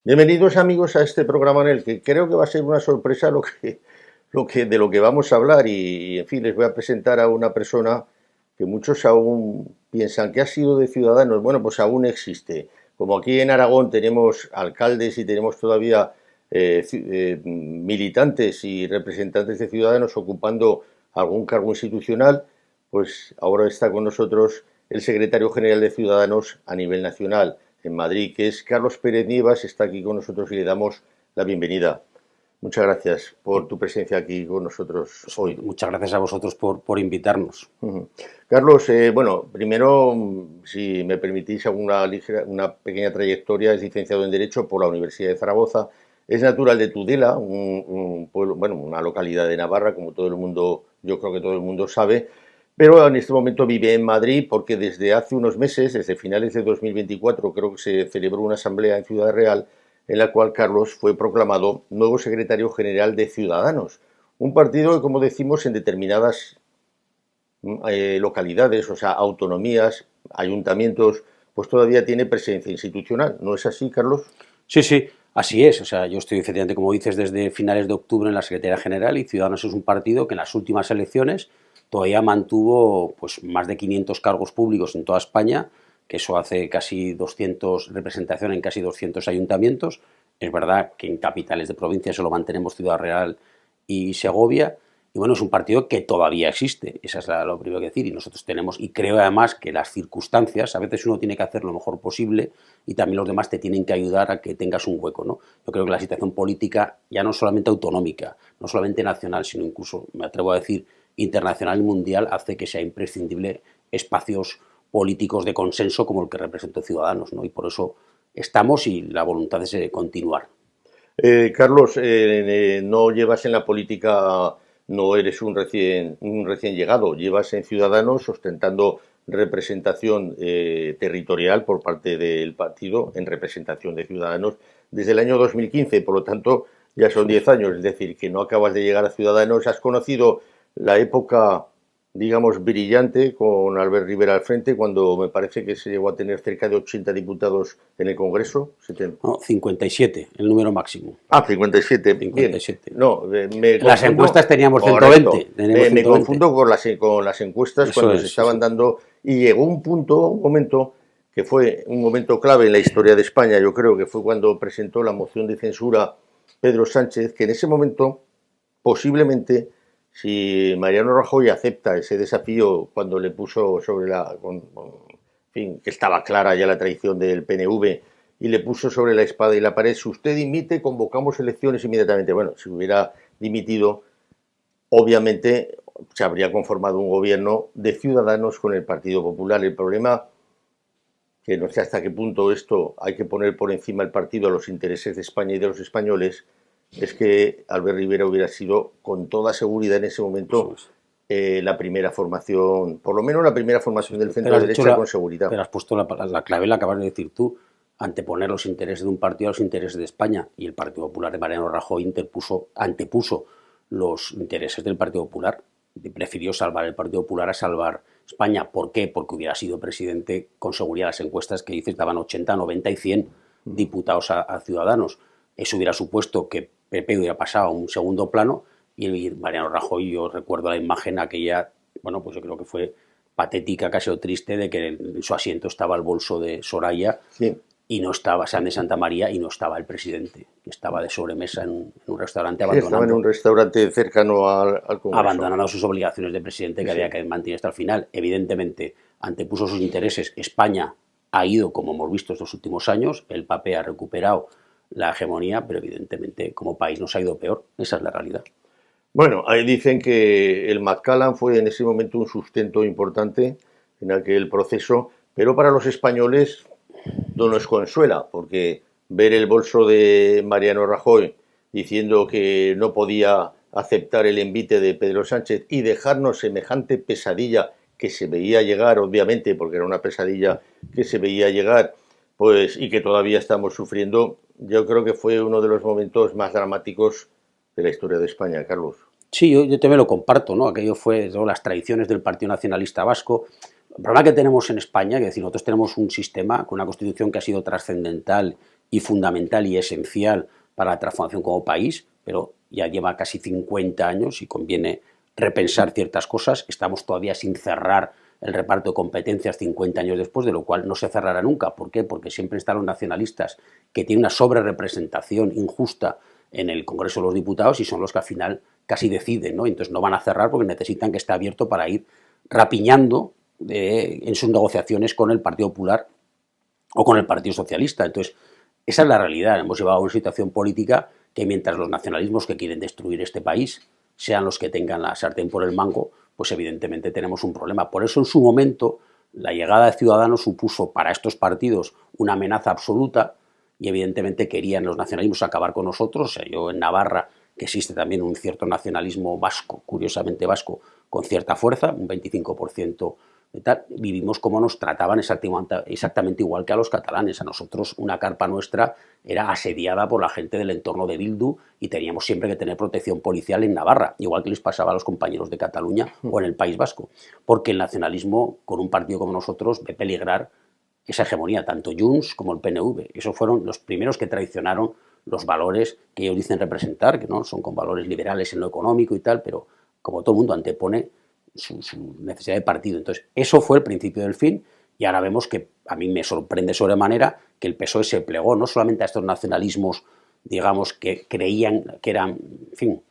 Bienvenidos amigos a este programa en el que creo que va a ser una sorpresa de lo que vamos a hablar en fin, les voy a presentar a una persona que muchos aún piensan que ha sido de Ciudadanos. Bueno, pues aún existe. Como aquí en Aragón tenemos alcaldes y tenemos todavía militantes y representantes de Ciudadanos ocupando algún cargo institucional, pues ahora está con nosotros el secretario general de Ciudadanos a nivel nacional en Madrid, que es Carlos Pérez Nievas, está aquí con nosotros y le damos la bienvenida. Muchas gracias por tu presencia aquí con nosotros Pues hoy. muchas gracias a vosotros por invitarnos. Carlos, bueno, primero, si me permitís una pequeña trayectoria, es licenciado en Derecho por la Universidad de Zaragoza, es natural de Tudela, un pueblo, bueno, una localidad de Navarra, como todo el mundo, yo creo que todo el mundo sabe, pero en este momento vive en Madrid porque desde hace unos meses, desde finales de 2024, creo que se celebró una asamblea en Ciudad Real en la cual Carlos fue proclamado nuevo secretario general de Ciudadanos, un partido que, como decimos, en determinadas localidades, o sea, autonomías, ayuntamientos, pues todavía tiene presencia institucional. ¿No es así, Carlos? Sí, sí, así es. O sea, yo estoy efectivamente, como dices, desde finales de octubre en la Secretaría General y Ciudadanos es un partido que en las últimas elecciones todavía mantuvo pues más de 500 cargos públicos en toda España, que eso hace casi 200 representación en casi 200 ayuntamientos. Es verdad que en capitales de provincia solo mantenemos Ciudad Real y Segovia. Y bueno, es un partido que todavía existe, esa es lo primero que decir, y nosotros tenemos, y creo además que las circunstancias, a veces uno tiene que hacer lo mejor posible y también los demás te tienen que ayudar a que tengas un hueco, ¿no? Yo creo que la situación política, ya no solamente autonómica, no solamente nacional, sino incluso, me atrevo a decir, internacional y mundial, hace que sea imprescindible espacios políticos de consenso como el que representó Ciudadanos, ¿no? Y por eso estamos y la voluntad es continuar. Carlos, no llevas en la política, no eres un recién llegado, llevas en Ciudadanos ostentando representación territorial por parte del partido en representación de Ciudadanos desde el año 2015, por lo tanto ya son Eso 10 es. años, es decir, que no acabas de llegar a Ciudadanos, has conocido la época, digamos, brillante con Albert Rivera al frente, cuando me parece que se llegó a tener cerca de 80 diputados en el Congreso. No, 57, el número máximo. 57, bien. 57. No, me En las confundo. encuestas teníamos Correcto. 120. Tenemos Me 120. confundo con las encuestas Eso cuando se es, sí, estaban sí. dando y llegó un punto, un momento que fue un momento clave en la historia de España, yo creo que fue cuando presentó la moción de censura Pedro Sánchez, que en ese momento posiblemente si Mariano Rajoy acepta ese desafío cuando le puso sobre en fin, que estaba clara ya la traición del PNV y le puso sobre la espada y la pared, si usted dimite, convocamos elecciones inmediatamente. Bueno, si hubiera dimitido, obviamente se habría conformado un gobierno de Ciudadanos con el Partido Popular. El problema, que no sé hasta qué punto esto hay que poner por encima el partido a los intereses de España y de los españoles, es que Albert Rivera hubiera sido con toda seguridad en ese Eso momento es. la primera formación, por lo menos la primera formación del Pero centro has, dicho derecha con seguridad. pero has puesto la clave, la acabas de decir tú, anteponer los intereses de un partido a los intereses de España. Y el Partido Popular de Mariano Rajoy antepuso los intereses del Partido Popular. Prefirió salvar el Partido Popular a salvar España. ¿Por qué? Porque hubiera sido presidente, con seguridad, las encuestas que dices daban 80, 90 y 100 diputados a Ciudadanos. Eso hubiera supuesto que PP hubiera pasado a un segundo plano y Mariano Rajoy, yo recuerdo la imagen aquella, bueno, pues yo creo que fue patética, casi o triste, de que en su asiento estaba el bolso de Soraya Sí. y no estaba San de Santa María y no estaba el presidente, que estaba de sobremesa en un restaurante Sí, estaba en un restaurante cercano al Congreso. abandonando sus obligaciones de presidente Sí, que había sí. que mantener hasta el final. Evidentemente, antepuso sus intereses. España ha ido, como hemos visto estos últimos años, el papel ha recuperado la hegemonía, pero evidentemente como país nos ha ido peor. Esa es la realidad. Bueno, ahí dicen que el Macallan fue en ese momento un sustento importante en aquel proceso, pero para los españoles no nos consuela, porque ver el bolso de Mariano Rajoy diciendo que no podía aceptar el envite de Pedro Sánchez y dejarnos semejante pesadilla que se veía llegar, obviamente, porque era una pesadilla que se veía llegar, pues y que todavía estamos sufriendo, yo creo que fue uno de los momentos más dramáticos de la historia de España, Carlos. Sí, yo también lo comparto, ¿no? Aquello fue las tradiciones del Partido Nacionalista Vasco. El problema que tenemos en España, es decir, nosotros tenemos un sistema con una constitución que ha sido trascendental y fundamental y esencial para la transformación como país, pero ya lleva casi 50 años y conviene repensar ciertas cosas. Estamos todavía sin cerrar el reparto de competencias 50 años después, de lo cual no se cerrará nunca. ¿Por qué? Porque siempre están los nacionalistas que tienen una sobrerepresentación injusta en el Congreso de los Diputados y son los que al final casi deciden, ¿no? Entonces no van a cerrar porque necesitan que esté abierto para ir rapiñando en sus negociaciones con el Partido Popular o con el Partido Socialista. Entonces, esa es la realidad. Hemos llevado a una situación política que mientras los nacionalismos que quieren destruir este país sean los que tengan la sartén por el mango, pues evidentemente tenemos un problema. Por eso en su momento la llegada de Ciudadanos supuso para estos partidos una amenaza absoluta y evidentemente querían los nacionalismos acabar con nosotros. O sea, yo en Navarra, que existe también un cierto nacionalismo vasco, curiosamente vasco, con cierta fuerza, un 25% de tal, vivimos como nos trataban exactamente igual que a los catalanes. A nosotros una carpa nuestra era asediada por la gente del entorno de Bildu y teníamos siempre que tener protección policial en Navarra, igual que les pasaba a los compañeros de Cataluña o en el País Vasco, porque el nacionalismo con un partido como nosotros ve peligrar esa hegemonía, tanto Junts como el PNV. Esos fueron los primeros que traicionaron los valores que ellos dicen representar, que no son con valores liberales en lo económico y tal, pero como todo el mundo antepone su necesidad de partido. Entonces, eso fue el principio del fin y ahora vemos que a mí me sorprende sobremanera que el PSOE se plegó no solamente a estos nacionalismos, digamos, que creían que eran, en fin,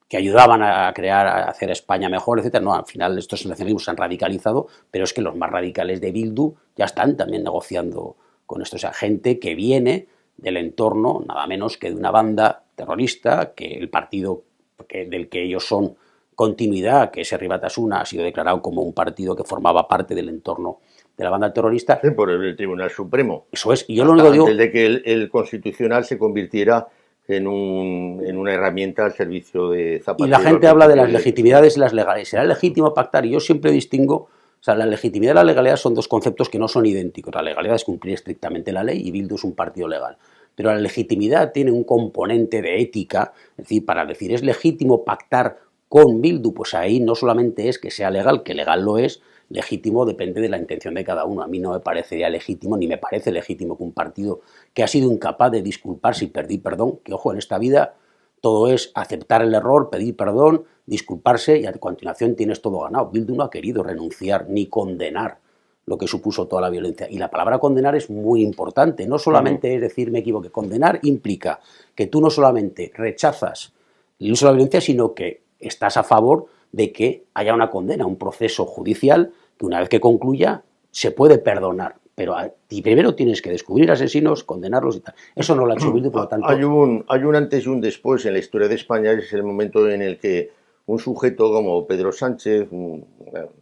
que ayudaban a crear, a hacer España mejor, etcétera. No, al final estos nacionalismos se han radicalizado, pero es que los más radicales de Bildu ya están también negociando con esto. O sea, gente que viene del entorno, nada menos que de una banda terrorista, que el partido del que ellos son continuidad, que ese Herri Batasuna ha sido declarado como un partido que formaba parte del entorno de la banda terrorista. Sí, por el Tribunal Supremo. Eso es. Y yo lo único digo, antes de que el Constitucional se convirtiera en una herramienta al servicio de Zapatero. Y la gente habla de las legitimidades y las legales. ¿Será legítimo pactar? Y yo siempre distingo, o sea, la legitimidad y la legalidad son dos conceptos que no son idénticos. La legalidad es cumplir estrictamente la ley y Bildu es un partido legal. Pero la legitimidad tiene un componente de ética, es decir, para decir es legítimo pactar con Bildu, pues ahí no solamente es que sea legal, que legal lo es, legítimo depende de la intención de cada uno. A mí no me parecería legítimo, ni me parece legítimo que un partido que ha sido incapaz de disculparse y pedir perdón, que ojo, en esta vida todo es aceptar el error, pedir perdón, disculparse y a continuación tienes todo ganado. Bildu no ha querido renunciar ni condenar lo que supuso toda la violencia. Y la palabra condenar es muy importante. No solamente es decir me equivoqué. Condenar implica que tú no solamente rechazas el uso de la violencia, sino que estás a favor de que haya una condena, un proceso judicial que una vez que concluya se puede perdonar. Pero primero tienes que descubrir asesinos, condenarlos y tal. Eso no lo ha hecho Bildu, por lo tanto... Hay un antes y un después en la historia de España. Es el momento en el que un sujeto como Pedro Sánchez, en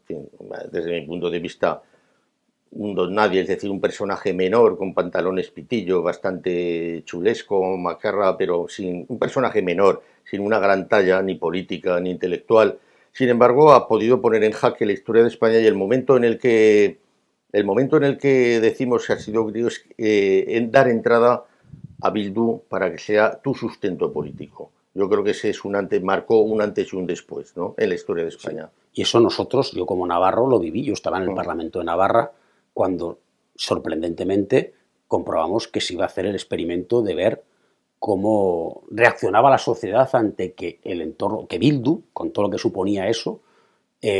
fin, desde mi punto de vista, un don nadie, es decir, un personaje menor con pantalones pitillo, bastante chulesco, macarra, pero un personaje menor, sin una gran talla ni política ni intelectual. Sin embargo, ha podido poner en jaque la historia de España y el momento en el que decimos que ha sido en dar entrada a Bildu para que sea tu sustento político. Yo creo que ese es marcó un antes y un después, ¿no?, en la historia de España. Sí. Y eso nosotros, yo como navarro, lo viví. Yo estaba en el Parlamento de Navarra cuando, sorprendentemente, comprobamos que se iba a hacer el experimento de ver cómo reaccionaba la sociedad ante que el entorno, que Bildu, con todo lo que suponía eso,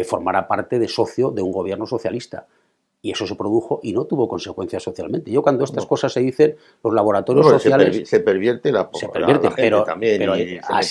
formara parte de socio de un gobierno socialista. Y eso se produjo y no tuvo consecuencias socialmente. Yo cuando estas cosas se dicen, los laboratorios sociales... Se pervierte la gente pero también, pero y el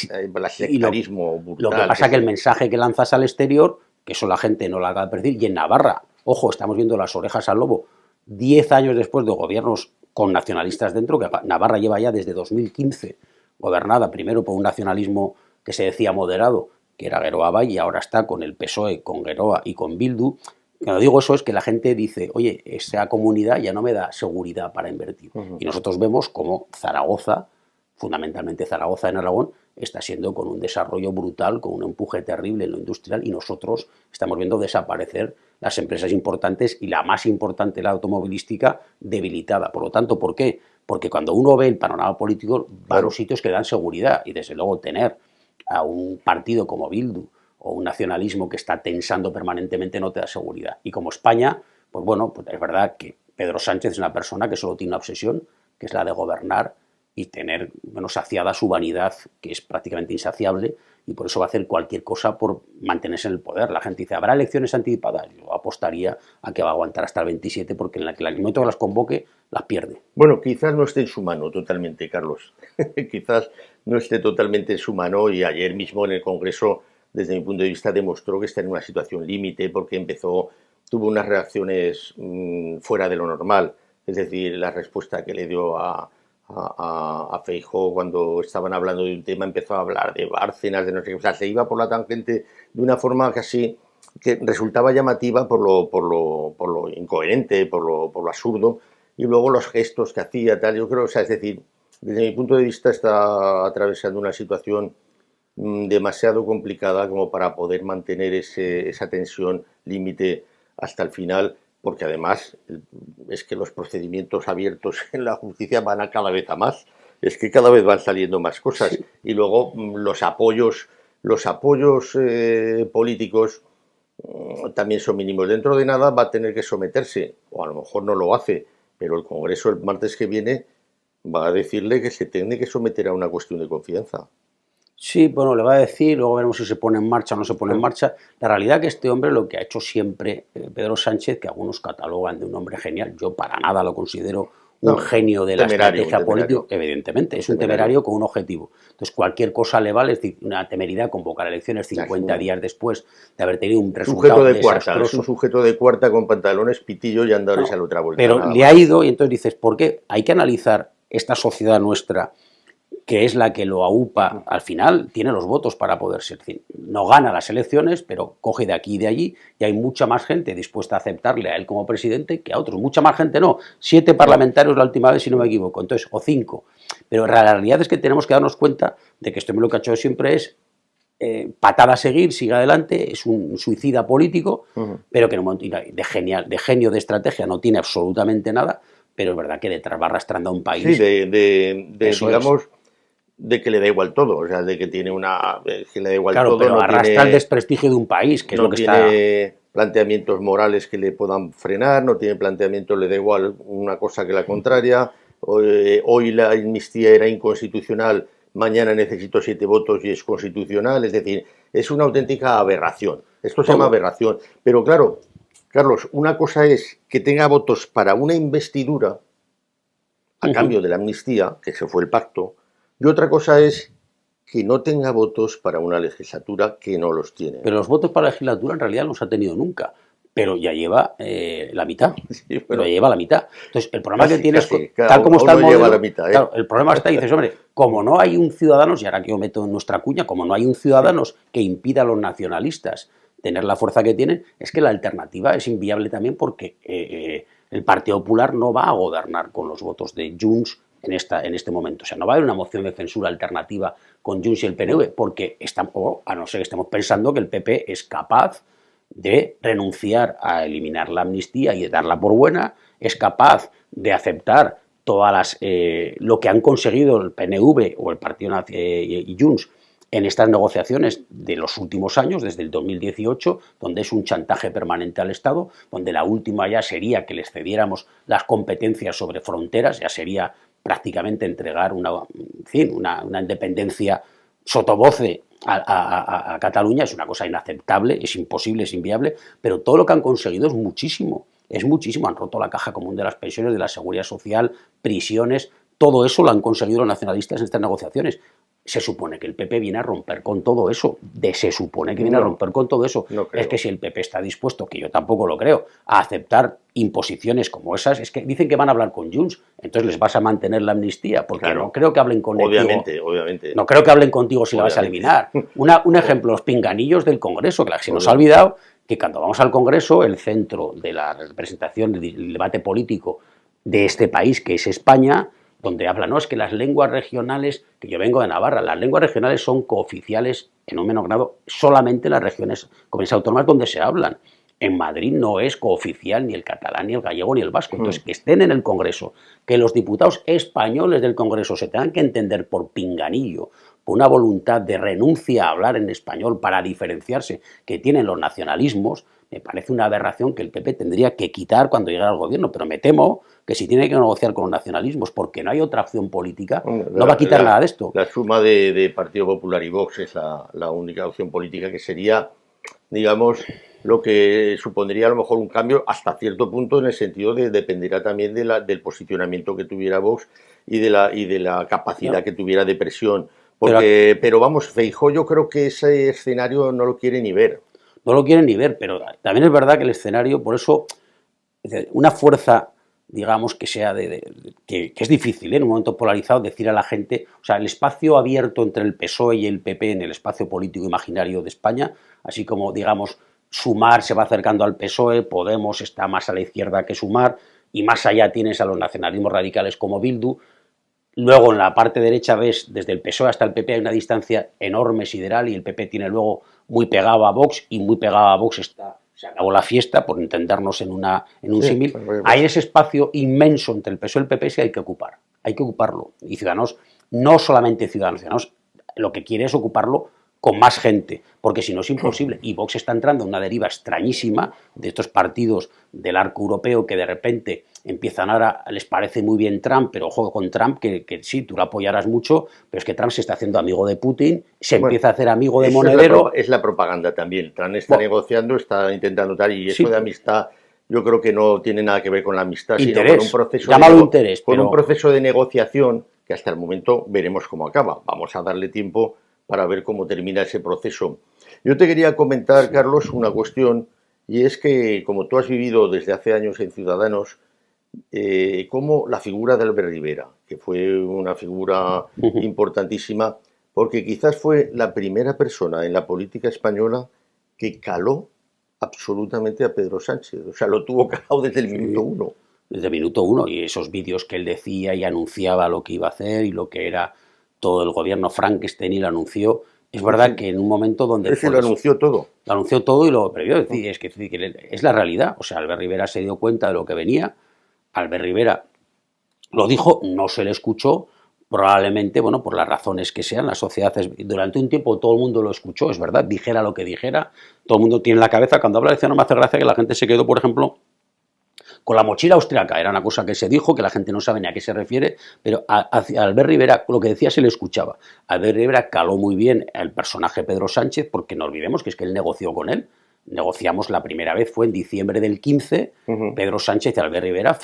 sectarismo brutal. Lo que pasa es que el mensaje que lanzas al exterior, que eso la gente no lo acaba de percibir, y en Navarra, ojo, estamos viendo las orejas al lobo, 10 años después de gobiernos con nacionalistas dentro, que Navarra lleva ya desde 2015 gobernada primero por un nacionalismo que se decía moderado, que era Geroa Bai, y ahora está con el PSOE, con Geroa y con Bildu. Cuando digo eso es que la gente dice, oye, esa comunidad ya no me da seguridad para invertir. Y nosotros vemos cómo Zaragoza, fundamentalmente Zaragoza en Aragón, está siendo con un desarrollo brutal, con un empuje terrible en lo industrial, y nosotros estamos viendo desaparecer las empresas importantes y la más importante, la automovilística, debilitada. Por lo tanto, ¿por qué? Porque cuando uno ve el panorama político, va a los sitios que dan seguridad, y desde luego tener a un partido como Bildu o un nacionalismo que está tensando permanentemente no te da seguridad. Y como España, pues bueno, pues es verdad que Pedro Sánchez es una persona que solo tiene una obsesión, que es la de gobernar y tener, bueno, saciada su vanidad, que es prácticamente insaciable, y por eso va a hacer cualquier cosa por mantenerse en el poder. La gente dice, ¿habrá elecciones anticipadas? Yo apostaría a que va a aguantar hasta el 27, porque en el momento que las convoque, las pierde. Bueno, quizás no esté en su mano totalmente, Carlos. Quizás no esté totalmente en su mano, y ayer mismo en el Congreso, desde mi punto de vista, demostró que está en una situación límite, porque tuvo unas reacciones fuera de lo normal. Es decir, la respuesta que le dio a Feijóo cuando estaban hablando de un tema, empezó a hablar de Bárcenas, de no sé qué, o sea, se iba por la tangente de una forma casi que resultaba llamativa por lo incoherente, por lo absurdo, y luego los gestos que hacía, tal, yo creo, o sea, es decir, desde mi punto de vista está atravesando una situación demasiado complicada como para poder mantener esa tensión límite hasta el final, porque además es que los procedimientos abiertos en la justicia van a cada vez a más, es que cada vez van saliendo más cosas, sí. Y luego los apoyos políticos también son mínimos. Dentro de nada va a tener que someterse, o a lo mejor no lo hace, pero el Congreso el martes que viene va a decirle que se tiene que someter a una cuestión de confianza. Sí, bueno, le va a decir, luego veremos si se pone en marcha o no se pone en marcha. La realidad es que este hombre lo que ha hecho siempre, Pedro Sánchez, que algunos catalogan de un hombre genial, yo para nada lo considero un genio de la estrategia política, evidentemente, es un temerario con un objetivo. Entonces, cualquier cosa le vale, es decir, una temeridad convocar elecciones 50 días después de haber tenido un resultado desastroso. Es un sujeto de cuarta con pantalones, pitillo y andadores a la otra vuelta. Pero le ha ido, y entonces dices, ¿por qué? Hay que analizar esta sociedad nuestra, que es la que lo aupa, al final tiene los votos para poder ser. No gana las elecciones, pero coge de aquí y de allí, y hay mucha más gente dispuesta a aceptarle a él como presidente que a otros. Mucha más gente no. 7 parlamentarios la última vez, si no me equivoco, entonces, o 5. Pero la realidad es que tenemos que darnos cuenta de que este hombre lo que ha hecho siempre es patada a seguir, sigue adelante, es un suicida político, pero que no, de genio de estrategia no tiene absolutamente nada, pero es verdad que detrás va arrastrando a un país. Sí, digamos, de que le da igual todo, o sea, de que tiene que le da igual todo. Claro, pero no arrastra el desprestigio de un país, que no es lo que tiene planteamientos morales que le puedan frenar, no tiene planteamientos, le da igual una cosa que la contraria. Hoy la amnistía era inconstitucional, mañana necesito 7 votos y es constitucional, es decir, es una auténtica aberración. Esto se llama aberración. Pero claro, Carlos, una cosa es que tenga votos para una investidura a cambio de la amnistía, que ese fue el pacto, y otra cosa es que no tenga votos para una legislatura que no los tiene. Pero los votos para la legislatura en realidad no los ha tenido nunca, pero ya lleva la mitad. Sí, bueno, pero lleva la mitad. Entonces, el problema que tiene es, tal como está el modelo, lleva la mitad, claro, el problema está, y dices, hombre, como no hay un Ciudadanos, y ahora que yo meto en nuestra cuña, como no hay un Ciudadanos que impida a los nacionalistas tener la fuerza que tienen, es que la alternativa es inviable también, porque el Partido Popular no va a gobernar con los votos de Junts en este momento. O sea, no va a haber una moción de censura alternativa con Junts y el PNV, porque a no ser que estemos pensando que el PP es capaz de renunciar a eliminar la amnistía y de darla por buena, es capaz de aceptar todas lo que han conseguido el PNV o el Partido y Junts en estas negociaciones de los últimos años, desde el 2018, donde es un chantaje permanente al Estado, donde la última ya sería que les cediéramos las competencias sobre fronteras, ya sería prácticamente entregar una independencia sotovoce a Cataluña. Es una cosa inaceptable, es imposible, es inviable, pero todo lo que han conseguido es muchísimo, han roto la caja común de las pensiones, de la seguridad social, prisiones, todo eso lo han conseguido los nacionalistas en estas negociaciones. Se supone que el PP viene a romper con todo eso, No es que si el PP está dispuesto, que yo tampoco lo creo, a aceptar imposiciones como esas, es que dicen que van a hablar con Junts, entonces les vas a mantener la amnistía, porque claro, no creo que hablen contigo. Obviamente. No creo que hablen contigo si la vas a eliminar. Un ejemplo, los pinganillos del Congreso, que se nos ha olvidado que cuando vamos al Congreso, el centro de la representación del debate político de este país, que es España, donde habla, no, es que las lenguas regionales, que yo vengo de Navarra, las lenguas regionales son cooficiales en un menor grado solamente en las regiones comunidades autónomas donde se hablan. En Madrid no es cooficial ni el catalán, ni el gallego, ni el vasco. Entonces, que estén en el Congreso, que los diputados españoles del Congreso se tengan que entender por pinganillo, por una voluntad de renuncia a hablar en español para diferenciarse que tienen los nacionalismos, me parece una aberración que el PP tendría que quitar cuando llegue al gobierno, pero me temo que si tiene que negociar con los nacionalismos, porque no hay otra opción política, no va a quitar nada de esto. La suma de Partido Popular y Vox es la única opción política que sería, digamos, lo que supondría a lo mejor un cambio hasta cierto punto, en el sentido de dependerá también del posicionamiento que tuviera Vox y de la capacidad que tuviera de presión. Pero vamos, Feijóo yo creo que ese escenario no lo quiere ni ver. No lo quieren ni ver, pero también es verdad que el escenario, por eso, una fuerza, digamos, que sea que es difícil, en un momento polarizado, decir a la gente, o sea, el espacio abierto entre el PSOE y el PP en el espacio político imaginario de España, así como, digamos, Sumar se va acercando al PSOE, Podemos está más a la izquierda que Sumar, y más allá tienes a los nacionalismos radicales como Bildu. Luego en la parte derecha ves desde el PSOE hasta el PP hay una distancia enorme, sideral, y el PP tiene luego muy pegado a Vox, y muy pegado a Vox está, se acabó la fiesta, por entendernos en un símil. Hay ese espacio inmenso entre el PSOE y el PP que hay que ocupar, hay que ocuparlo. Y Ciudadanos, no solamente Ciudadanos, lo que quiere es ocuparlo con más gente, porque si no es imposible. Y Vox está entrando en una deriva extrañísima de estos partidos del arco europeo que de repente empiezan ahora, les parece muy bien Trump, pero ojo con Trump, que sí, tú lo apoyarás mucho, pero es que Trump se está haciendo amigo de Putin, empieza a hacer amigo de Monedero. Es la propaganda también. Trump está negociando, está intentando tal, y eso de amistad yo creo que no tiene nada que ver con la amistad, sino con un proceso un proceso de negociación que hasta el momento veremos cómo acaba. Vamos a darle tiempo para ver cómo termina ese proceso. Yo te quería comentar, Carlos, una cuestión, y es que, como tú has vivido desde hace años en Ciudadanos, como la figura de Albert Rivera, que fue una figura importantísima, porque quizás fue la primera persona en la política española que caló absolutamente a Pedro Sánchez. O sea, lo tuvo calado desde el minuto uno. Desde el minuto uno, y esos vídeos que él decía y anunciaba lo que iba a hacer y lo que era todo el gobierno Frankenstein, y lo anunció. Es verdad que en un momento donde... Lo anunció todo. Lo anunció todo y lo previó. Es que es la realidad. O sea, Albert Rivera se dio cuenta de lo que venía. Albert Rivera lo dijo, no se le escuchó, probablemente, bueno, por las razones que sean, la sociedad, durante un tiempo todo el mundo lo escuchó, es verdad, dijera lo que dijera, todo el mundo tiene en la cabeza, cuando habla decía, no me hace gracia que la gente se quedó, por ejemplo, con la mochila austriaca, era una cosa que se dijo, que la gente no sabe ni a qué se refiere, pero a Albert Rivera lo que decía se le escuchaba. Albert Rivera caló muy bien el personaje Pedro Sánchez, porque no olvidemos que es que él negoció con él. Negociamos la primera vez, fue en diciembre del 15, Pedro Sánchez y Albert Rivera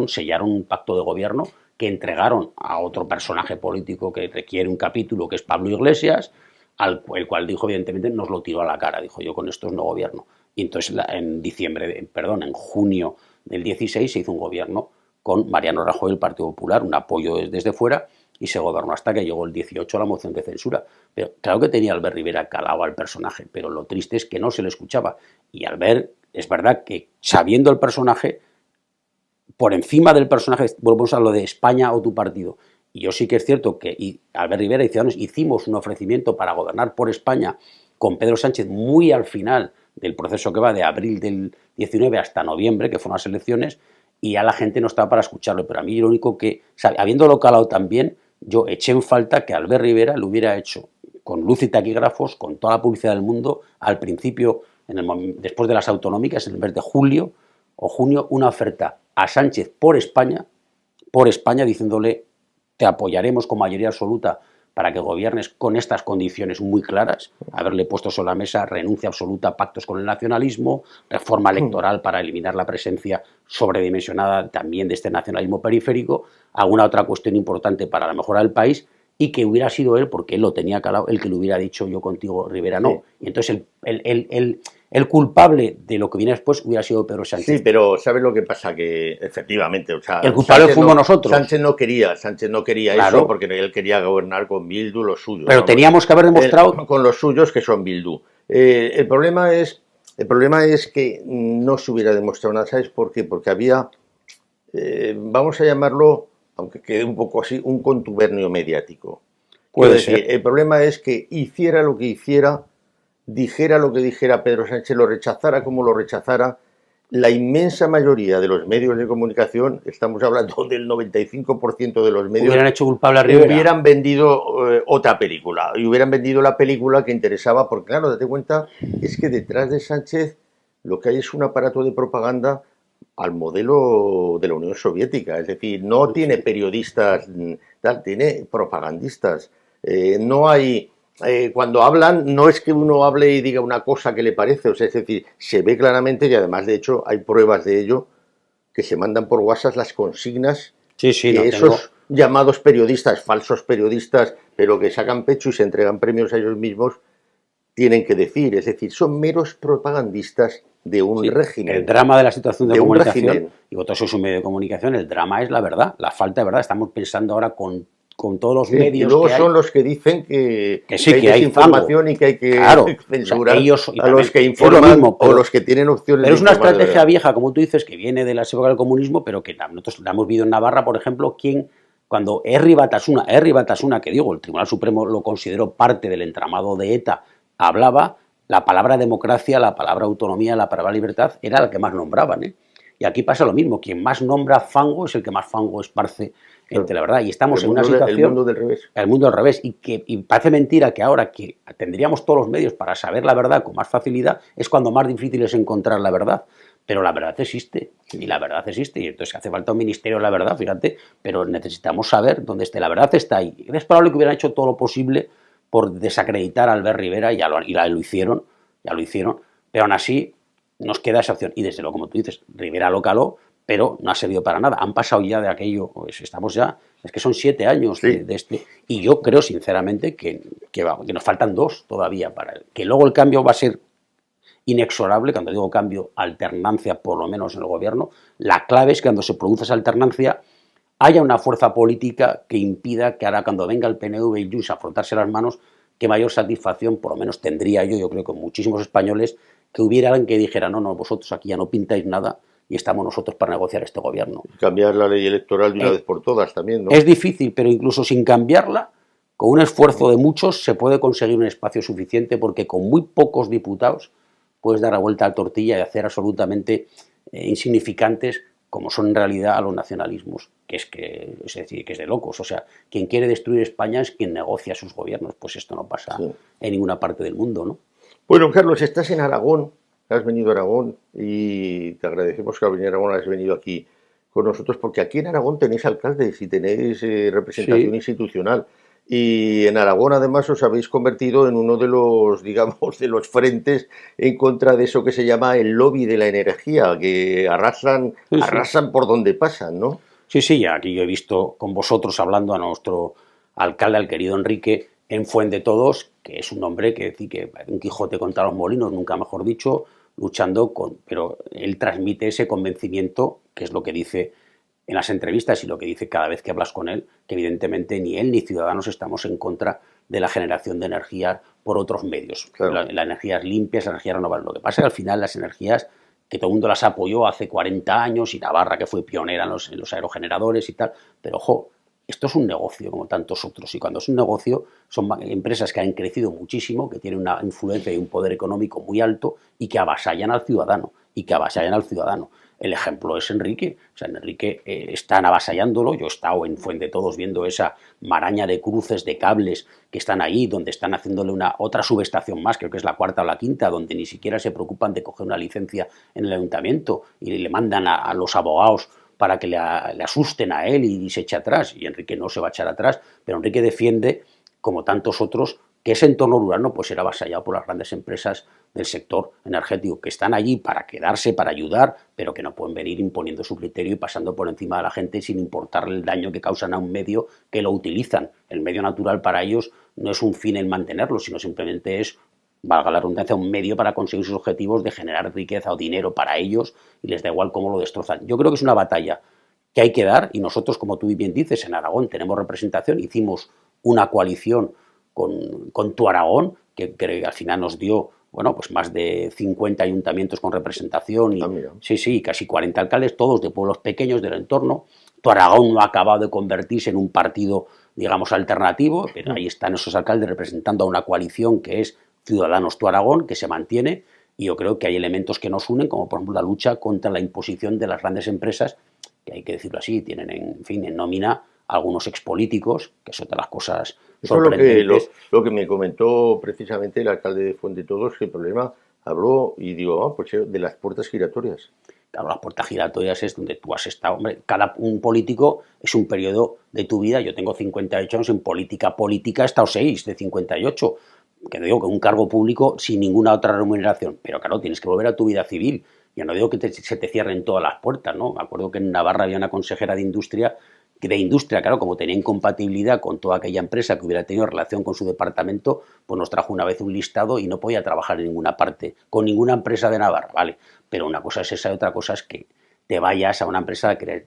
sellaron un pacto de gobierno que entregaron a otro personaje político que requiere un capítulo, que es Pablo Iglesias, el cual dijo, evidentemente, nos lo tiró a la cara, dijo, yo con estos no gobierno. Y entonces en junio del 16 se hizo un gobierno con Mariano Rajoy, el Partido Popular, un apoyo desde fuera, y se gobernó hasta que llegó el 18 la moción de censura. Pero claro que tenía Albert Rivera calado al personaje, pero lo triste es que no se le escuchaba. Y Albert, es verdad que sabiendo el personaje, por encima del personaje, volvemos a lo de España o tu partido. Y yo sí que es cierto que Albert Rivera y Ciudadanos hicimos un ofrecimiento para gobernar por España con Pedro Sánchez muy al final del proceso que va de abril del 19 hasta noviembre, que fueron las elecciones, y ya la gente no estaba para escucharlo. Pero a mí lo único que, habiéndolo calado también, yo eché en falta que Albert Rivera lo hubiera hecho con luz y taquígrafos, con toda la publicidad del mundo, al principio, después de las autonómicas, en el mes de julio o junio, una oferta a Sánchez por España, diciéndole, te apoyaremos con mayoría absoluta para que gobiernes con estas condiciones muy claras, haberle puesto sobre la mesa renuncia absoluta a pactos con el nacionalismo, reforma electoral para eliminar la presencia sobredimensionada también de este nacionalismo periférico, alguna otra cuestión importante para la mejora del país, y que hubiera sido él, porque él lo tenía calado, el que le hubiera dicho yo contigo, Rivera, no. Y entonces el culpable de lo que viene después hubiera sido Pedro Sánchez. Sí, pero ¿sabes lo que pasa? Que efectivamente, o sea, el culpable fuimos nosotros. Sánchez no quería claro, eso, porque él quería gobernar con Bildu, los suyos. Pero teníamos que haber demostrado... con los suyos, que son Bildu. El problema es que no se hubiera demostrado nada, ¿sabes por qué? Porque había, vamos a llamarlo, aunque quede un poco así, un contubernio mediático. Puede ser. El problema es que hiciera lo que hiciera, dijera lo que dijera Pedro Sánchez, lo rechazara como lo rechazara, la inmensa mayoría de los medios de comunicación, estamos hablando del 95% de los medios, hubieran hecho culpable a Rivera, hubieran vendido otra película, y hubieran vendido la película que interesaba, porque claro, date cuenta, es que detrás de Sánchez lo que hay es un aparato de propaganda al modelo de la Unión Soviética, es decir, no tiene periodistas, tal, tiene propagandistas. No hay, cuando hablan, no es que uno hable y diga una cosa que le parece, o sea, es decir, se ve claramente y además, de hecho, hay pruebas de ello, que se mandan por WhatsApp las consignas Sí, sí, que no tengo. esos llamados periodistas, falsos periodistas, pero que sacan pecho y se entregan premios a ellos mismos, tienen que decir. Es decir, son meros propagandistas de un Sí, el régimen. drama de la situación de De un comunicación, régimen. y vosotros sois un medio de comunicación, el drama es la verdad, la falta de verdad. Estamos pensando ahora con todos los Sí, y medios luego que hay, son los que dicen que que sí, hay que hay fango. desinformación y que hay que Claro, o sea, censurar ellos, y a los también, que es lo informan mismo, o los que tienen opciones pero de es una informar de estrategia verdad. vieja, como tú dices, que viene de la época del comunismo, pero que nosotros la hemos visto en Navarra, por ejemplo, cuando Herri Batasuna, que digo, el Tribunal Supremo lo consideró parte del entramado de ETA, hablaba, la palabra democracia, la palabra autonomía, la palabra libertad, era la que más nombraban, ¿eh? Y aquí pasa lo mismo, quien más nombra fango es el que más fango esparce entre Claro. la verdad. Y estamos en una El situación, mundo del revés. el mundo al revés, y parece mentira que ahora que tendríamos todos los medios para saber la verdad con más facilidad, es cuando más difícil es encontrar la verdad. Pero la verdad existe, Sí, y sí. la verdad existe, y entonces hace falta un ministerio de la verdad, fíjate, pero necesitamos saber dónde esté. La verdad está ahí. Es probable que hubieran hecho todo lo posible por desacreditar a Albert Rivera, ya lo hicieron, pero aún así nos queda esa opción. Y desde luego, como tú dices, Rivera lo caló, pero no ha servido para nada. Han pasado ya de aquello, pues estamos ya, es que son 7 años Sí. de este, y yo creo sinceramente que nos faltan 2 todavía para que luego el cambio va a ser inexorable. Cuando digo cambio, alternancia por lo menos en el gobierno, la clave es que cuando se produce esa alternancia haya una fuerza política que impida que ahora cuando venga el PNV y Junts a frotarse las manos, que mayor satisfacción por lo menos tendría yo creo que muchísimos españoles, que hubiera alguien que dijera, no, no, vosotros aquí ya no pintáis nada y estamos nosotros para negociar este gobierno. Cambiar la ley electoral de una vez Eh, por todas también, ¿no? es difícil, pero incluso sin cambiarla, con un esfuerzo de muchos se puede conseguir un espacio suficiente, porque con muy pocos diputados puedes dar la vuelta a la tortilla y hacer absolutamente insignificantes, como son en realidad a los nacionalismos, es decir, que es de locos. O sea, quien quiere destruir España es quien negocia sus gobiernos. Pues esto no pasa Sí. en ninguna parte del mundo, ¿no? Bueno, Carlos, estás en Aragón, has venido a Aragón y te agradecemos que al venir a Aragón has venido aquí con nosotros, porque aquí en Aragón tenéis alcaldes y tenéis representación Sí, institucional. Y en Aragón, además, os habéis convertido en uno de los, digamos, de los frentes en contra de eso que se llama el lobby de la energía, que arrasan, sí, sí. arrasan por donde pasan, ¿no? Sí, sí, aquí yo he visto con vosotros hablando a nuestro alcalde, al querido Enrique, en Fuendetodos, que es un hombre que un Quijote contra los molinos, nunca mejor dicho, luchando con, pero él transmite ese convencimiento, que es lo que dice en las entrevistas y lo que dice cada vez que hablas con él, que evidentemente ni él ni Ciudadanos estamos en contra de la generación de energía por otros medios. Claro. La energía es limpia, es energía renovable. Lo que pasa es que al final las energías que todo el mundo las apoyó hace 40 años, y Navarra, que fue pionera en los aerogeneradores y tal, pero ojo, esto es un negocio como tantos otros, y cuando es un negocio son empresas que han crecido muchísimo, que tienen una influencia y un poder económico muy alto y que avasallan al ciudadano, El ejemplo es Enrique. O sea, Enrique están avasallándolo. Yo he estado en Fuendetodos viendo esa maraña de cruces de cables que están ahí, donde están haciéndole otra subestación más, creo que es la cuarta o la quinta, donde ni siquiera se preocupan de coger una licencia en el ayuntamiento y le mandan a los abogados para que le asusten a él y se eche atrás. Y Enrique no se va a echar atrás, pero Enrique defiende, como tantos otros, que ese entorno rural no puede ser avasallado por las grandes empresas del sector energético, que están allí para quedarse, para ayudar, pero que no pueden venir imponiendo su criterio y pasando por encima de la gente sin importarle el daño que causan a un medio que lo utilizan. El medio natural para ellos no es un fin el mantenerlo, sino simplemente es, valga la redundancia, un medio para conseguir sus objetivos de generar riqueza o dinero para ellos, y les da igual cómo lo destrozan. Yo creo que es una batalla que hay que dar, y nosotros, como tú bien dices, en Aragón tenemos representación, hicimos una coalición con Tu Aragón, que al final nos dio, bueno, pues más de 50 ayuntamientos con representación y, Mira. sí, sí, casi 40 alcaldes, todos de pueblos pequeños del entorno. Tu Aragón no ha acabado de convertirse en un partido, digamos, alternativo, pero ahí están esos alcaldes representando a una coalición que es Ciudadanos Tu Aragón, que se mantiene, y yo creo que hay elementos que nos unen, como por ejemplo la lucha contra la imposición de las grandes empresas, que hay que decirlo así, tienen en fin en nómina algunos expolíticos, que son de las cosas Eso es sorprendentes. lo que me comentó precisamente el alcalde de Fuendetodos, que el problema habló y digo, pues de las puertas giratorias. Claro, las puertas giratorias es donde tú has estado. Hombre, un político es un periodo de tu vida. Yo tengo 58 años en política. Política he estado 6 de 58. Que no digo que un cargo público sin ninguna otra remuneración. Pero claro, tienes que volver a tu vida civil. Yo no digo que se te cierren todas las puertas, ¿no? Me acuerdo que en Navarra había una consejera de industria, claro, como tenía incompatibilidad con toda aquella empresa que hubiera tenido relación con su departamento, pues nos trajo una vez un listado y no podía trabajar en ninguna parte, con ninguna empresa de Navarra, ¿vale? Pero una cosa es esa y otra cosa es que te vayas a una empresa que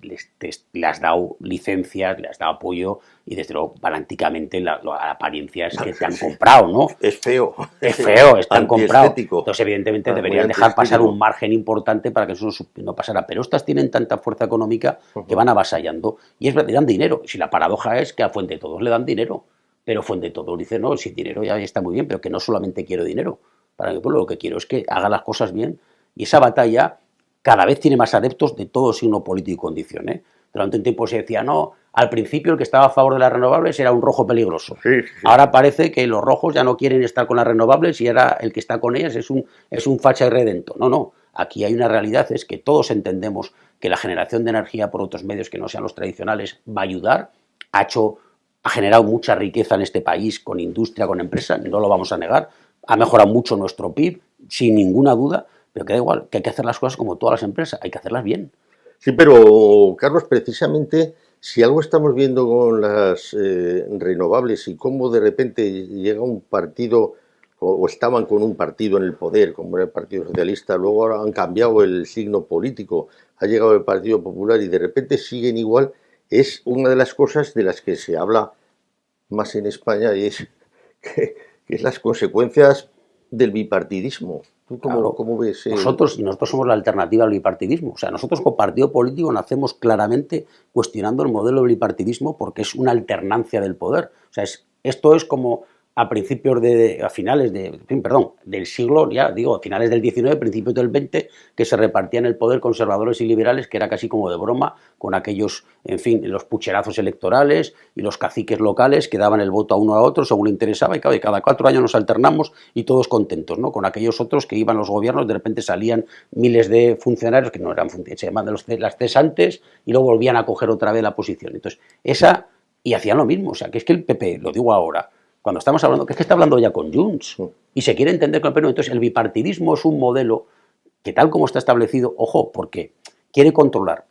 le has dado licencias, le has dado apoyo y desde luego balánticamente la apariencia es que te han comprado, ¿no? Es feo. Es feo, están comprados. Entonces evidentemente deberían dejar pasar un margen importante para que eso no pasara. Pero estas tienen tanta fuerza económica que van avasallando y es verdad, le dan dinero. Si la paradoja es que a Fuente Todos le dan dinero, pero Fuente Todos dice, no, si dinero ya está muy bien, pero que no solamente quiero dinero. Para mi pueblo lo que quiero es que haga las cosas bien y esa batalla cada vez tiene más adeptos de todo signo político y condición, ¿eh? Durante un tiempo se decía, no, al principio el que estaba a favor de las renovables era un rojo peligroso. Sí. Ahora parece que los rojos ya no quieren estar con las renovables y ahora el que está con ellas es un facha y redento. No, aquí hay una realidad, es que todos entendemos que la generación de energía por otros medios que no sean los tradicionales va a ayudar, ha generado mucha riqueza en este país con industria, con empresas, no lo vamos a negar, ha mejorado mucho nuestro PIB, sin ninguna duda, pero que da igual, que hay que hacer las cosas como todas las empresas, hay que hacerlas bien. Sí, pero Carlos, precisamente, si algo estamos viendo con las renovables y cómo de repente llega un partido, o estaban con un partido en el poder, como era el Partido Socialista, luego ahora han cambiado el signo político, ha llegado el Partido Popular y de repente siguen igual, es una de las cosas de las que se habla más en España y es que es las consecuencias del bipartidismo. ¿Tú cómo ves? Nosotros somos la alternativa al bipartidismo. O sea, nosotros como partido político nacemos claramente cuestionando el modelo del bipartidismo porque es una alternancia del poder. O sea, esto es como a finales del siglo, ya digo, a finales del XIX, principios del XX, que se repartían el poder conservadores y liberales, que era casi como de broma, con aquellos, en fin, los pucherazos electorales y los caciques locales que daban el voto a uno a otro según le interesaba, y cada 4 años nos alternamos y todos contentos, ¿no? Con aquellos otros que iban los gobiernos, de repente salían miles de funcionarios que no eran funcionarios, se llamaban las cesantes, y luego volvían a coger otra vez la posición. Entonces, y hacían lo mismo, o sea, que es que el PP, lo digo ahora, cuando estamos hablando, que es que está hablando ya con Junts, y se quiere entender con el PNV. Entonces el bipartidismo es un modelo que tal como está establecido, ojo, porque quiere controlar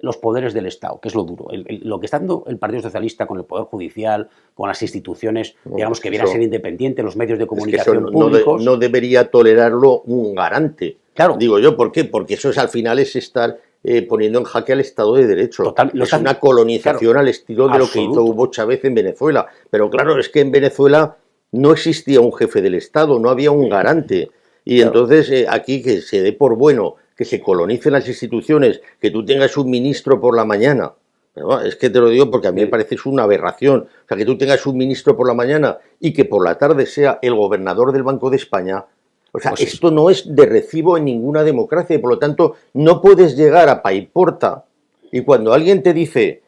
los poderes del Estado, que es lo duro. Lo que está dando el Partido Socialista con el Poder Judicial, con las instituciones, digamos, que vienen a ser independientes, los medios de comunicación públicos. No debería tolerarlo un garante. Claro. Digo yo, ¿por qué? Porque eso al final es estar poniendo en jaque al Estado de Derecho. Es una colonización al estilo de lo que hizo Hugo Chávez en Venezuela. Pero claro, es que en Venezuela no existía un jefe del Estado, no había un garante. Y entonces aquí que se dé por bueno que se colonicen las instituciones, que tú tengas un ministro por la mañana. Pero es que te lo digo porque a mí me parece una aberración. O sea, que tú tengas un ministro por la mañana y que por la tarde sea el gobernador del Banco de España. O sea, pues esto no es de recibo en ninguna democracia y por lo tanto no puedes llegar a paiporta y cuando alguien te dice,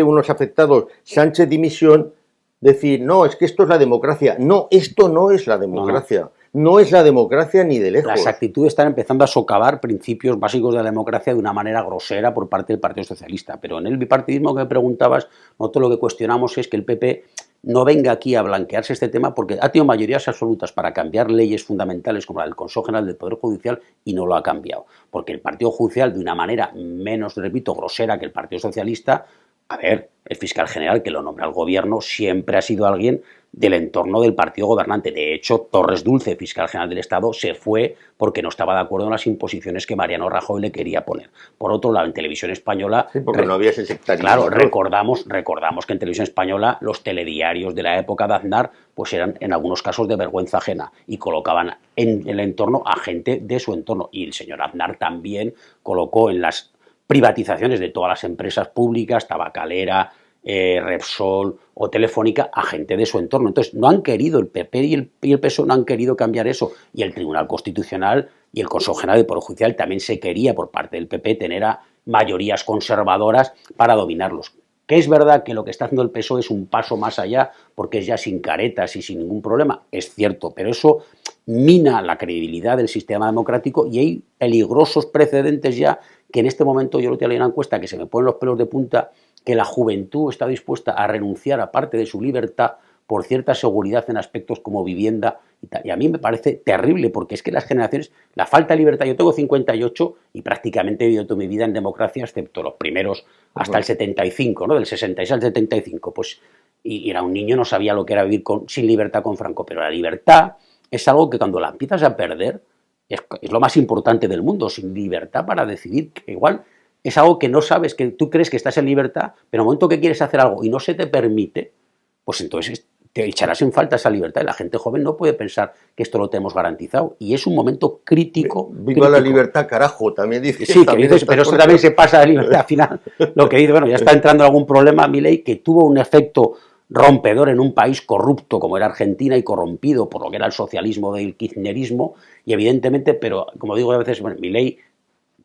unos afectados, Sánchez dimisión, decir, no, es que esto es la democracia. No, esto no es la democracia. No es la democracia ni de lejos. Las actitudes están empezando a socavar principios básicos de la democracia de una manera grosera por parte del Partido Socialista. Pero en el bipartidismo que me preguntabas, nosotros lo que cuestionamos es que el PP no venga aquí a blanquearse este tema porque ha tenido mayorías absolutas para cambiar leyes fundamentales como la del Consejo General del Poder Judicial y no lo ha cambiado. Porque el Partido Judicial, de una manera menos, repito, grosera que el Partido Socialista, a ver, el fiscal general que lo nombra el gobierno siempre ha sido alguien del entorno del partido gobernante. De hecho, Torres Dulce, fiscal general del Estado, se fue porque no estaba de acuerdo en las imposiciones que Mariano Rajoy le quería poner. Por otro lado, en Televisión Española... Sí, porque no había ese sectarismo. Claro, recordamos que en Televisión Española los telediarios de la época de Aznar pues eran en algunos casos de vergüenza ajena y colocaban en el entorno a gente de su entorno. Y el señor Aznar también colocó en las privatizaciones de todas las empresas públicas, Tabacalera, Repsol o Telefónica, a gente de su entorno. Entonces no han querido, el PP y el PSOE no han querido cambiar eso, y el Tribunal Constitucional y el Consejo General del Poder Judicial también se quería por parte del PP tener a mayorías conservadoras para dominarlos. Que es verdad que lo que está haciendo el PSOE es un paso más allá, porque es ya sin caretas y sin ningún problema, es cierto, pero eso mina la credibilidad del sistema democrático y hay peligrosos precedentes ya que en este momento, yo lo tengo en una encuesta que se me ponen los pelos de punta, que la juventud está dispuesta a renunciar a parte de su libertad por cierta seguridad en aspectos como vivienda y tal. Y a mí me parece terrible, porque es que las generaciones, la falta de libertad, yo tengo 58 y prácticamente he vivido toda mi vida en democracia, excepto los primeros hasta el 75, ¿no? Del 66 al 75, pues, y era un niño, no sabía lo que era vivir sin libertad con Franco, pero la libertad es algo que cuando la empiezas a perder es lo más importante del mundo, sin libertad para decidir, que igual es algo que no sabes, que tú crees que estás en libertad, pero en el momento que quieres hacer algo y no se te permite, pues entonces te echarás en falta esa libertad y la gente joven no puede pensar que esto lo tenemos garantizado y es un momento crítico. Viva la libertad, carajo, también dice. Sí, que dices, pero esto también se pasa de libertad al final. Lo que dice, bueno, ya está entrando en algún problema Milei, que tuvo un efecto rompedor en un país corrupto como era Argentina y corrompido por lo que era el socialismo del kirchnerismo y evidentemente, pero como digo a veces, bueno, Milei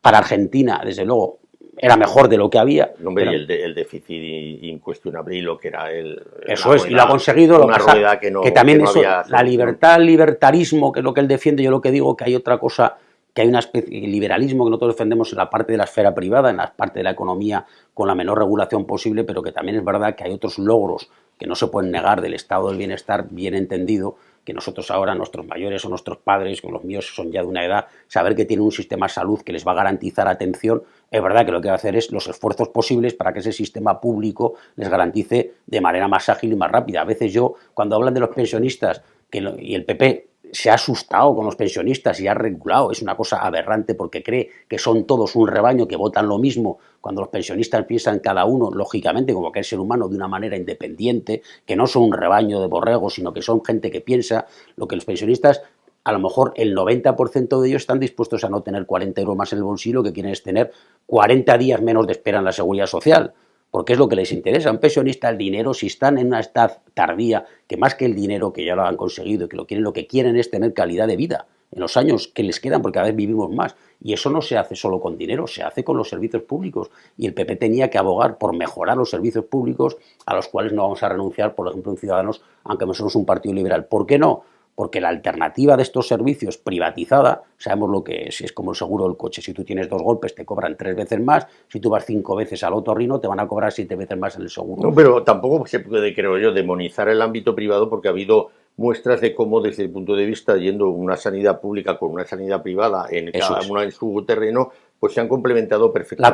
para Argentina, desde luego, era mejor de lo que había. No, hombre, el déficit incuestionable y lo que era el... Eso es, rueda, y lo ha conseguido. Una rueda que no, que también que no eso, había la libertad, el libertarismo, que es lo que él defiende, yo lo que digo que hay otra cosa, que hay una especie de liberalismo que nosotros defendemos en la parte de la esfera privada, en la parte de la economía con la menor regulación posible, pero que también es verdad que hay otros logros que no se pueden negar del estado del bienestar bien entendido, que nosotros ahora, nuestros mayores o nuestros padres, con los míos son ya de una edad, saber que tienen un sistema de salud que les va a garantizar atención, es verdad que lo que va a hacer es los esfuerzos posibles para que ese sistema público les garantice de manera más ágil y más rápida. A veces yo, cuando hablan de los pensionistas, y el PP se ha asustado con los pensionistas y ha regulado, es una cosa aberrante porque cree que son todos un rebaño que votan lo mismo, cuando los pensionistas piensan cada uno, lógicamente, como que es ser humano de una manera independiente, que no son un rebaño de borregos, sino que son gente que piensa lo que los pensionistas, a lo mejor el 90% de ellos están dispuestos a no tener 40 euros más en el bolsillo, lo que quieren es tener 40 días menos de espera en la seguridad social, porque es lo que les interesa. A un pensionista el dinero, si están en una edad tardía, que más que el dinero que ya lo han conseguido y que lo que quieren es tener calidad de vida en los años que les quedan, porque cada vez vivimos más. Y eso no se hace solo con dinero, se hace con los servicios públicos. Y el PP tenía que abogar por mejorar los servicios públicos, a los cuales no vamos a renunciar, por ejemplo, en Ciudadanos, aunque no somos un partido liberal. ¿Por qué no? Porque la alternativa de estos servicios privatizada, sabemos lo que es como el seguro del coche. Si tú tienes 2 golpes te cobran 3 veces más, si tú vas 5 veces al otorrino te van a cobrar 7 veces más en el seguro. No, pero tampoco se puede, creo yo, demonizar el ámbito privado, porque ha habido muestras de cómo desde el punto de vista yendo una sanidad pública con una sanidad privada en cada una en su terreno, pues se han complementado perfectamente.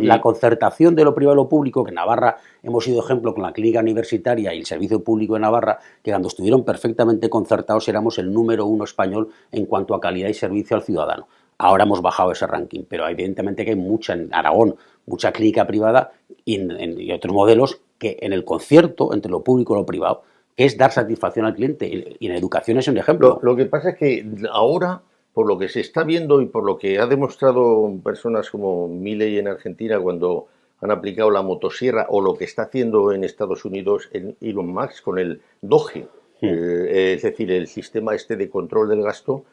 La concertación de lo privado y lo público, que en Navarra hemos sido ejemplo con la clínica universitaria y el servicio público de Navarra, que cuando estuvieron perfectamente concertados éramos el número 1 español en cuanto a calidad y servicio al ciudadano. Ahora hemos bajado ese ranking, pero evidentemente que hay mucha en Aragón, mucha clínica privada y otros modelos que en el concierto entre lo público y lo privado es dar satisfacción al cliente, y en educación es un ejemplo. Lo que pasa es que ahora, por lo que se está viendo y por lo que ha demostrado personas como Milei en Argentina cuando han aplicado la motosierra, o lo que está haciendo en Estados Unidos Elon Musk con el Doge, es decir, el sistema este de control del gasto,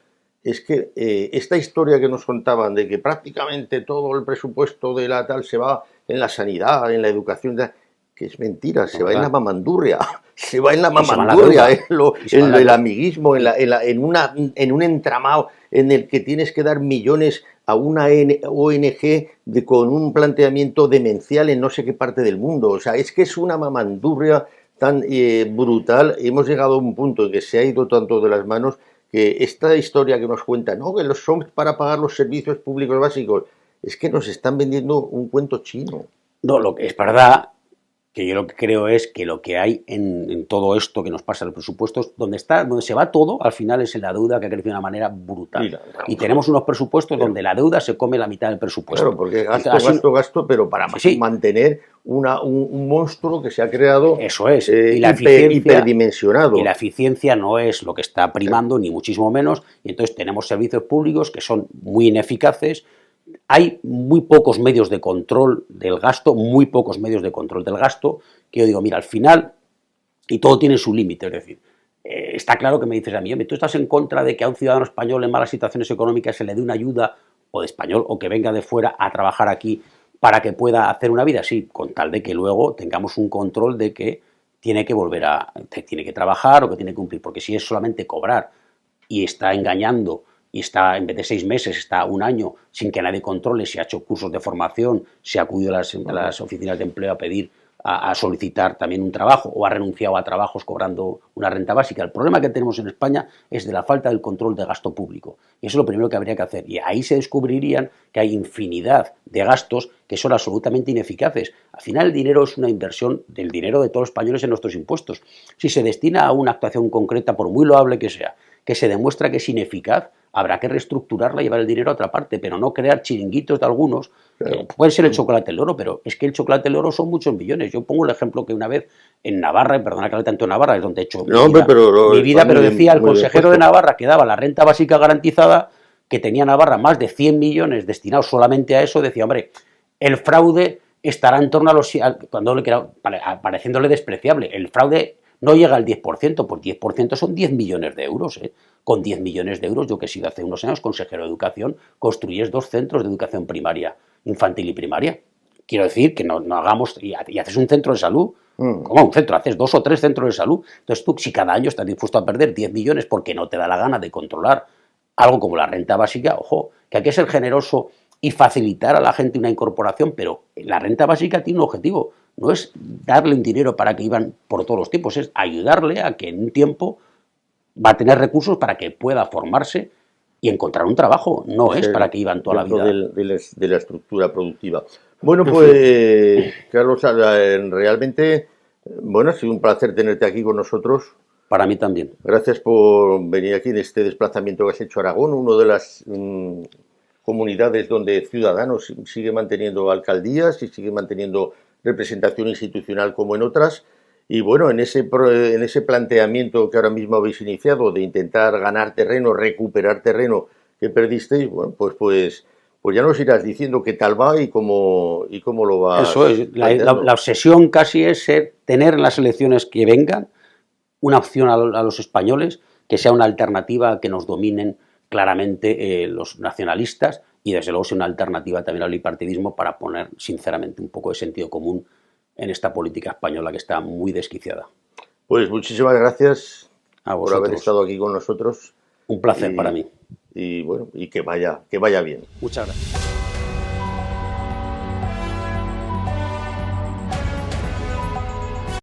es que esta historia que nos contaban de que prácticamente todo el presupuesto de la tal se va en la sanidad, en la educación, que es mentira, se va en la mamandurria, se va en la mamandurria, en el amiguismo, en un entramado en el que tienes que dar millones a una ONG con un planteamiento demencial en no sé qué parte del mundo. O sea, es que es una mamandurria tan brutal. Hemos llegado a un punto en que se ha ido tanto de las manos que esta historia que nos cuentan, no, que los son para pagar los servicios públicos básicos, es que nos están vendiendo un cuento chino. No, lo que es verdad, que yo lo que creo es que lo que hay en todo esto que nos pasa en los presupuestos, donde se va todo, al final es en la deuda, que ha crecido de una manera brutal. Y tenemos unos presupuestos donde la deuda se come la mitad del presupuesto. Claro, porque gasto, pero para mantener un monstruo que se ha creado. Eso es. Y la hiperdimensionado. Y la eficiencia no es lo que está primando, ni muchísimo menos. Y entonces tenemos servicios públicos que son muy ineficaces. Hay muy pocos medios de control del gasto, que yo digo, mira, al final, y todo tiene su límite, es decir, está claro que me dices a mí, tú estás en contra de que a un ciudadano español en malas situaciones económicas se le dé una ayuda, o de español, o que venga de fuera a trabajar aquí para que pueda hacer una vida así, con tal de que luego tengamos un control de que tiene que tiene que trabajar o que tiene que cumplir, porque si es solamente cobrar y está engañando y está, en vez de 6 meses, está un año sin que nadie controle si ha hecho cursos de formación, si ha acudido a las oficinas de empleo a pedir, a solicitar también un trabajo o ha renunciado a trabajos cobrando una renta básica. El problema que tenemos en España es de la falta del control de gasto público. Y eso es lo primero que habría que hacer. Y ahí se descubrirían que hay infinidad de gastos que son absolutamente ineficaces. Al final el dinero es una inversión del dinero de todos los españoles en nuestros impuestos. Si se destina a una actuación concreta, por muy loable que sea, que se demuestra que es ineficaz, habrá que reestructurarla y llevar el dinero a otra parte, pero no crear chiringuitos de algunos. Claro. Puede ser el chocolate del oro, pero es que el chocolate del oro son muchos millones. Yo pongo el ejemplo que una vez en Navarra, y perdona que hable tanto en Navarra, es donde he hecho mi vida, pero decía el consejero de Navarra que daba la renta básica garantizada, que tenía Navarra más de 100 millones destinados solamente a eso, decía, hombre, el fraude estará en torno a los... cuando le queda pareciéndole despreciable, el fraude no llega al 10%, pues 10% son 10 millones de euros, ¿eh? Con 10 millones de euros, yo que he sido hace unos años consejero de educación, construyes 2 centros de educación primaria, infantil y primaria. Quiero decir que no hagamos, y haces un centro de salud, ¿cómo un centro? Haces 2 o 3 centros de salud. Entonces tú, si cada año estás dispuesto a perder 10 millones porque no te da la gana de controlar algo como la renta básica, ojo, que hay que ser generoso y facilitar a la gente una incorporación, pero la renta básica tiene un objetivo, no es darle un dinero para que iban por todos los tiempos, es ayudarle a que en un tiempo va a tener recursos para que pueda formarse y encontrar un trabajo, no es para que iban toda la vida. De la estructura productiva. Bueno, pues, Carlos, realmente, bueno, ha sido un placer tenerte aquí con nosotros. Para mí también. Gracias por venir aquí en este desplazamiento que has hecho a Aragón, una de las comunidades donde Ciudadanos sigue manteniendo alcaldías y sigue manteniendo representación institucional como en otras. Y bueno, en ese planteamiento que ahora mismo habéis iniciado de intentar ganar terreno, recuperar terreno que perdisteis, bueno, pues ya nos irás diciendo qué tal va y cómo lo va. Eso es, la obsesión casi es tener en las elecciones que vengan una opción a los españoles que sea una alternativa que nos dominen claramente los nacionalistas y desde luego sea una alternativa también al bipartidismo para poner sinceramente un poco de sentido común en esta política española que está muy desquiciada. Pues muchísimas gracias por haber estado aquí con nosotros. Un placer para mí. Y bueno, y que vaya bien. Muchas gracias.